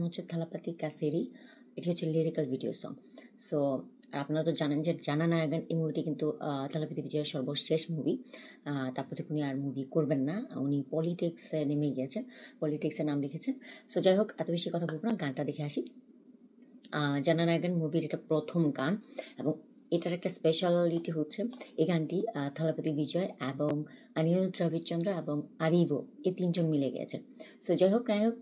হচ্ছে থালাপাতি কাসেরি। এটি হচ্ছে লিরিক্যাল ভিডিও সং। সো আপনারা তো জানেন যে জানা নায়াগান এই মুভিটি কিন্তু থালাপাতি বিজয়ের সর্বশেষ মুভি। তারপর থেকে উনি আর মুভি করবেন না, উনি পলিটিক্সে নেমে গিয়েছেন, পলিটিক্সে নাম লিখেছেন। সো যাই হোক, এত বেশি কথা বলবো না, গানটা দেখে আসি। জানা নায়াগান মুভির এটা প্রথম গান এবং এটার একটা স্পেশালিটি হচ্ছে এই গানটি থালাপতি বিজয় এবং অনিরুদ্ধ রবিচন্দ্র এবং আরিভো এই তিনজন मिले गए। सो जय हो नायक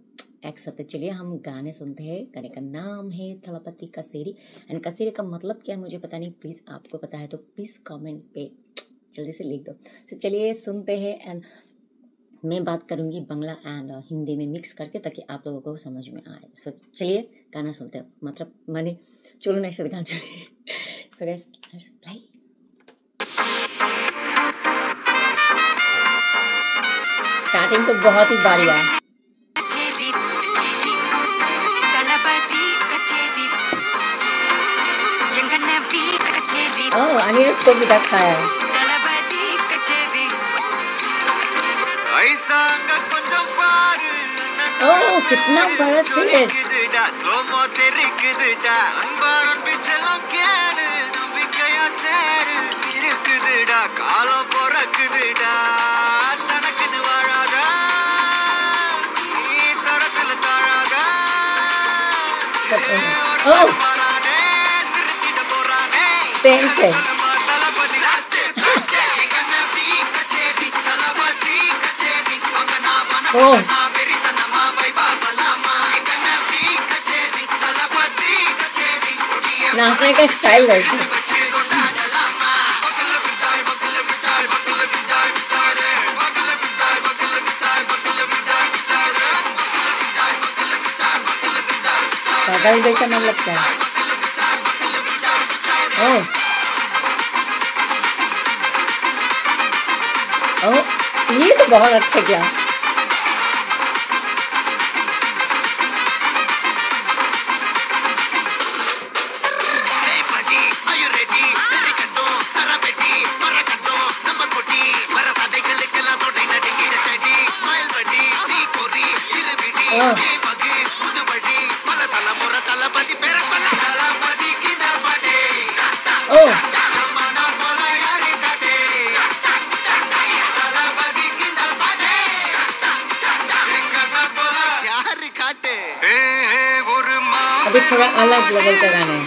एक साथ चलिए हम गाने सुनते हैं। गाने का नाम है थलापति कसेरी एंड कसेरी का मतलब क्या है मुझे पता नहीं, प्लीज़ आपको पता है तो प्लीज़ कमेंट पे जल्दी से लिख दो। सो चलिए सुनते हैं एंड मैं बात करूंगी बांग्ला एंड हिंदी में मिक्स करके ताकि आप लोगों को समझ में आए। सो चलिए गाना सुनते हैं, मतलब माने चलो ना एक साथ गाना सुनिए। So guys let's play. Starting तो बहुत ही बढ़िया। ओह अनिरुद्ध को भी रखा है। ओह कितना बड़ा सेट। ओह सेम से ओह नाचने का स्टाइल वैसे। पागल जैसा मन लगता है। ओह ओह ये तो बहुत अच्छा किया। ओह अभी थोड़ा अलग लेवल का गाना है।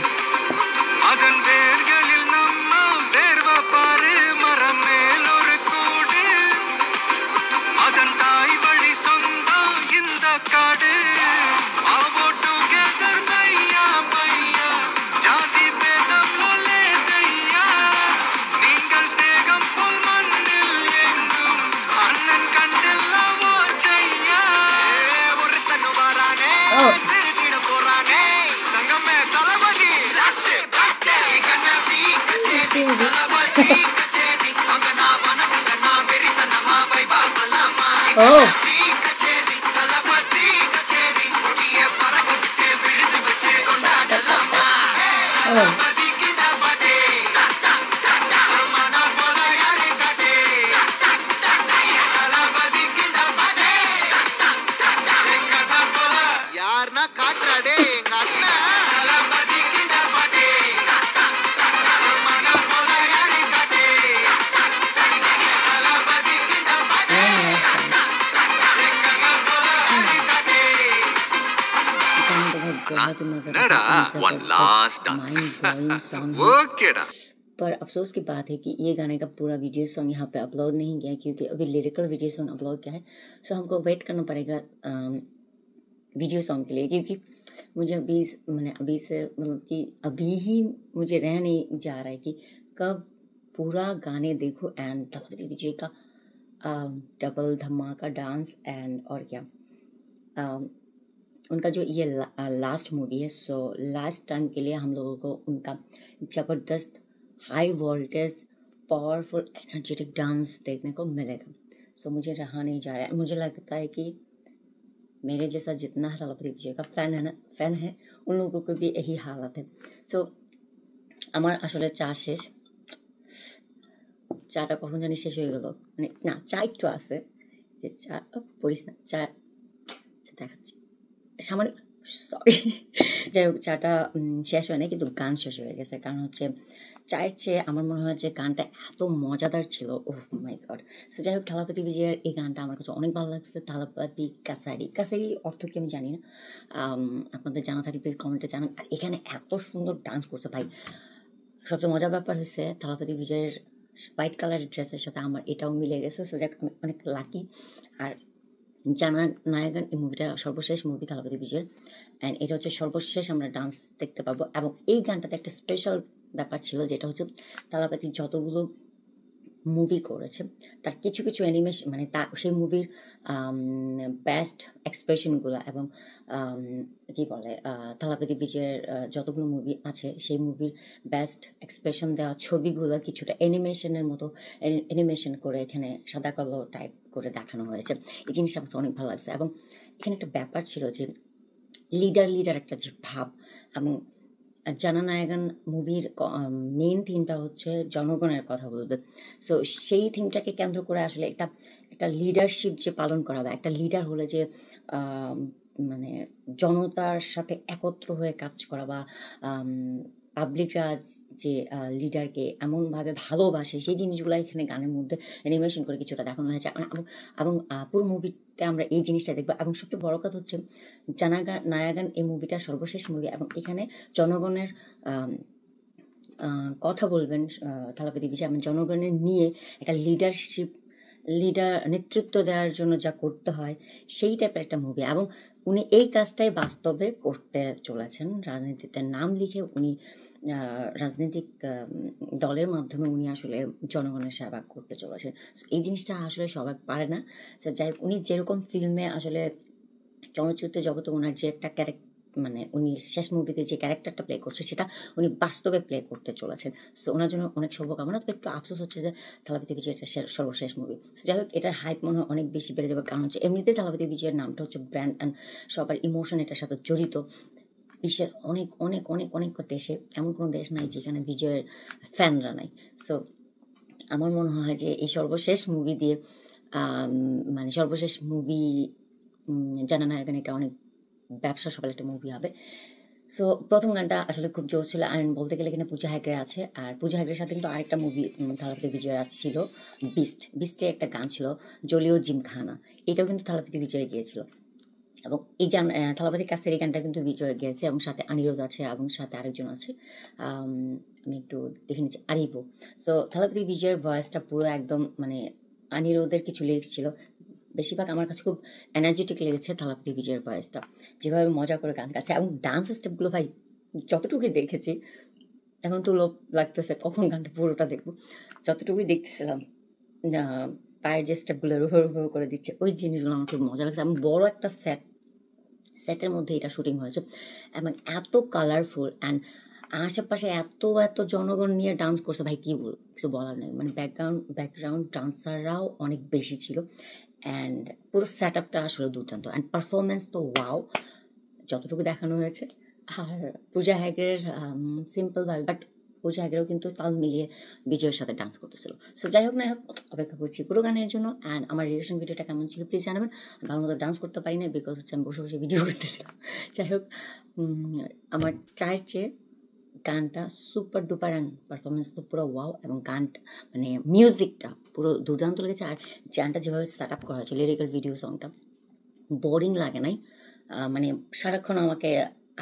ओह one last dance. Okay da. पर अफसोस की बात है कि ये गाने का पूरा वीडियो सॉन्ग यहाँ पे अपलोड नहीं किया क्योंकि अभी लिरिकल वीडियो सॉन्ग अपलोड किया है। सो हमको वेट करना पड़ेगा वीडियो सॉन्ग के लिए, क्योंकि मुझे अभी से मतलब कि अभी ही मुझे रह नहीं जा रहा है कि कब पूरा गाने देखो एंड थलापति विजय का डबल धमाका डांस एंड और क्या उनका जो ये लास्ट मूवी है। सो लास्ट टाइम के लिए हम लोगों को उनका ज़बरदस्त high voltage powerful energetic dance देखने को मिलेगा। सो मुझे रहा नहीं जा रहा है। मुझे लगता है कि मेरे जैसा जितना थलापति विजय का फैन है उन लोगों को भी यही हालत है। सो আমার আসলে চা শেষ, চাটা কখন জানি শেষ হয়ে গেল, মানে না চা একটু আছে, যে চা পড়িস না, চা দেখাচ্ছি সামান্য সরি, যাই হোক চাটা শেষ হয় না, কিন্তু গান শেষ হয়ে গেছে। কারণ হচ্ছে চায়ের চেয়ে আমার মনে হয় যে গানটা এত মজাদার ছিল, ওহ মাই গড। সো যাই হোক, থালাপতি বিজয়ের এই গানটা আমার কাছে অনেক ভালো লাগছে। থালাপতি কাছারি, কাছারি অর্থ কি আমি জানি না, আপনাদের জানা থাকলে প্লিজ কমেন্টে জানান। আর এখানে এত সুন্দর ডান্স করছে ভাই। সবচেয়ে মজার ব্যাপার হচ্ছে থালাপতি বিজয়ের হোয়াইট কালারের ড্রেসের সাথে আমার এটাও মিলে গেছে। সো যাক, আমি অনেক লাকি। আর জানা নায়গান এই মুভিটা সর্বশেষ মুভি থালাপতি বিজয়ের, অ্যান্ড এটা হচ্ছে সর্বশেষ আমরা ডান্স দেখতে পাবো। এবং এই গানটাতে একটা স্পেশাল ব্যাপার ছিল, যেটা হচ্ছে থালাপতি যতগুলো মুভি করেছে তার কিছু কিছু অ্যানিমেশন, মানে তার সেই মুভির বেস্ট এক্সপ্রেশনগুলো এবং কি বলে থালাপতি বিজয়ের যতগুলো মুভি আছে সেই মুভির বেস্ট এক্সপ্রেশন দেওয়া ছবিগুলো কিছুটা অ্যানিমেশনের মতো অ্যানিমেশন করে এখানে সাদা কালো টাইপ করে দেখানো হয়েছে। এই জিনিসটা আমার অনেক ভালো লাগছে। এবং এখানে একটা ব্যাপার ছিল যে লিডার একটা যে ভাব, এবং জানা নায়গান মুভির মেইন থিমটা হচ্ছে জনগণের কথা বলবে। সো সেই থিমটাকে কেন্দ্র করে আসলে একটা একটা লিডারশিপ যে পালন করা, বা একটা লিডার হলে যে মানে জনতার সাথে একত্র হয়ে কাজ করা, বা পাবলিকরা যে লিডারকে এমনভাবে ভালোবাসে, সেই জিনিসগুলো এখানে গানের মধ্যে অ্যানিমেশন করে কিছুটা দেখানো হয়েছে। এবং পুরো মুভিতে আমরা এই জিনিসটা দেখবো। এবং সবচেয়ে বড় কথা হচ্ছে নায়াগান এই মুভিটা সর্বশেষ মুভি, এবং এখানে জনগণের কথা বলবেন থালাপতি বিজয়, এবং জনগণের নিয়ে একটা নেতৃত্ব দেওয়ার জন্য যা করতে হয় সেই টাইপের একটা মুভি। এবং উনি এই কাজটাই বাস্তবে করতে চলেছেন। রাজনীতিতে নাম লিখে উনি রাজনৈতিক দলের মাধ্যমে উনি আসলে জনগণের সেবা করতে চলেছেন। এই জিনিসটা আসলে সবাই পারে না। যাই হোক, উনি যেরকম ফিল্মে আসলে চলচ্চিত্র জগতে ওনার যে একটা মানে উনি শেষ মুভিতে যে ক্যারেক্টারটা প্লে করছে সেটা উনি বাস্তবে প্লে করতে চলেছেন। সো ওনার জন্য অনেক শুভকামনা। তবে একটু আফসোস হচ্ছে যে থালাপতি বিজয় এটা সর্বশেষ মুভি। সো যাই হোক, এটার হাইপ মনে হয় অনেক বেশি বেড়ে যাবে। কারণ হচ্ছে এমনিতেই থালাপতি বিজয়ের নামটা হচ্ছে ব্র্যান্ড, অ্যান্ড সবার ইমোশন এটার সাথে জড়িত। বিশ্বের অনেক অনেক অনেক অনেক দেশে এমন কোনো দেশ নাই যেখানে বিজয়ের ফ্যানরা নাই। সো আমার মনে হয় যে এই সর্বশেষ মুভি দিয়ে মানে সর্বশেষ মুভি জানা নায়গান এটা অনেক ব্যবসা সফল একটা মুভি হবে। সো প্রথম গানটা আসলে খুব জোর ছিল। আর বলতে গেলে এখানে পূজা হেগড়ে আছে, আর পূজা হেগড়ের সাথে কিন্তু আরেকটা মুভি থালাপতি বিজয়ের ছিল, বিস্টে একটা গান ছিল জলিও জিমখানা, এটাও কিন্তু থালাপতি বিজয়ে গিয়েছিল। এবং এই যে থালাপতি কাছের এই গানটা কিন্তু বিজয় গিয়েছে, এবং সাথে অনিরোধ আছে, এবং সাথে আরেকজন আছে, আমি একটু দেখে নিচ্ছি, আরিভো। সো থালাপতি বিজয়ের ভয়েসটা পুরো একদম মানে অনিরোধের কিছু লিরিক্স ছিল। বেশিরভাগ আমার কাছে খুব এনার্জেটিক লেগেছে থালাপতি বিজয়ের ভয়েসটা, যেভাবে মজা করে গান গাচ্ছে। এবং ডান্স স্টেপগুলো ভাই যতটুকুই দেখেছি, এখন তো লোভ লাগতেছে কখন গানটা পুরোটা দেখবো। যতটুকুই দেখতেছিলাম পায়ের যে স্টেপগুলো রুহু করে দিচ্ছে, ওই জিনিসগুলো আমার খুব মজা লাগছে। এবং বড় একটা সেটের মধ্যে এটা শুটিং হয়েছে, এবং এত কালারফুল, অ্যান্ড আশেপাশে এত জনগণ নিয়ে ডান্স করছে ভাই, কি বল, কিছু বলার নেই। মানে ব্যাকগ্রাউন্ড ডান্সাররাও অনেক বেশি ছিল, অ্যান্ড পুরো সেট আপটা আসলে দুর্দান্ত, অ্যান্ড পারফরমেন্স তো ওয়াও যতটুকু দেখানো হয়েছে। আর পূজা হেগড়ের সিম্পল ভাবে, বাট পূজা হেগড়েও কিন্তু তাল মিলিয়ে বিজয়ের সাথে ডান্স করতেছিল। সো যাই হোক না হোক, অপেক্ষা করছি পুরো গানের জন্য। অ্যান্ড আমার রিয়েকশন ভিডিওটা কেমন ছিল প্লিজ জানাবেন। ভালো মতো ডান্স করতে পারি না, বিকজ হচ্ছে আমি বসে বসে ভিডিও করতেছিলাম। যাই হোক, আমার চায়ের চেয়ে গানটা সুপার ডুপার, অ্যান্ড পারফরমেন্স তো পুরো ওয়াও, এবং গানটা মানে মিউজিকটা পুরো দুর্দান্ত লেগেছে। আর গানটা যেভাবে সেট আপ করা হয়েছে, লিরিক্যাল ভিডিও সংটা বোরিং লাগে নাই, মানে সারাক্ষণ আমাকে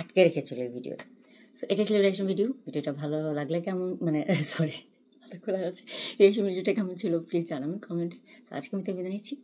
আটকে রেখেছিল এই ভিডিওতে। সো এটা ছিল রিয়াকশন ভিডিওটা ভালো লাগলে কেমন, মানে সরি খোলা আছে, রিয়াকশন ভিডিওটা কেমন ছিল প্লিজ জানাবেন কমেন্টে। সো আজকে আমি তো বিদায় নিচ্ছি।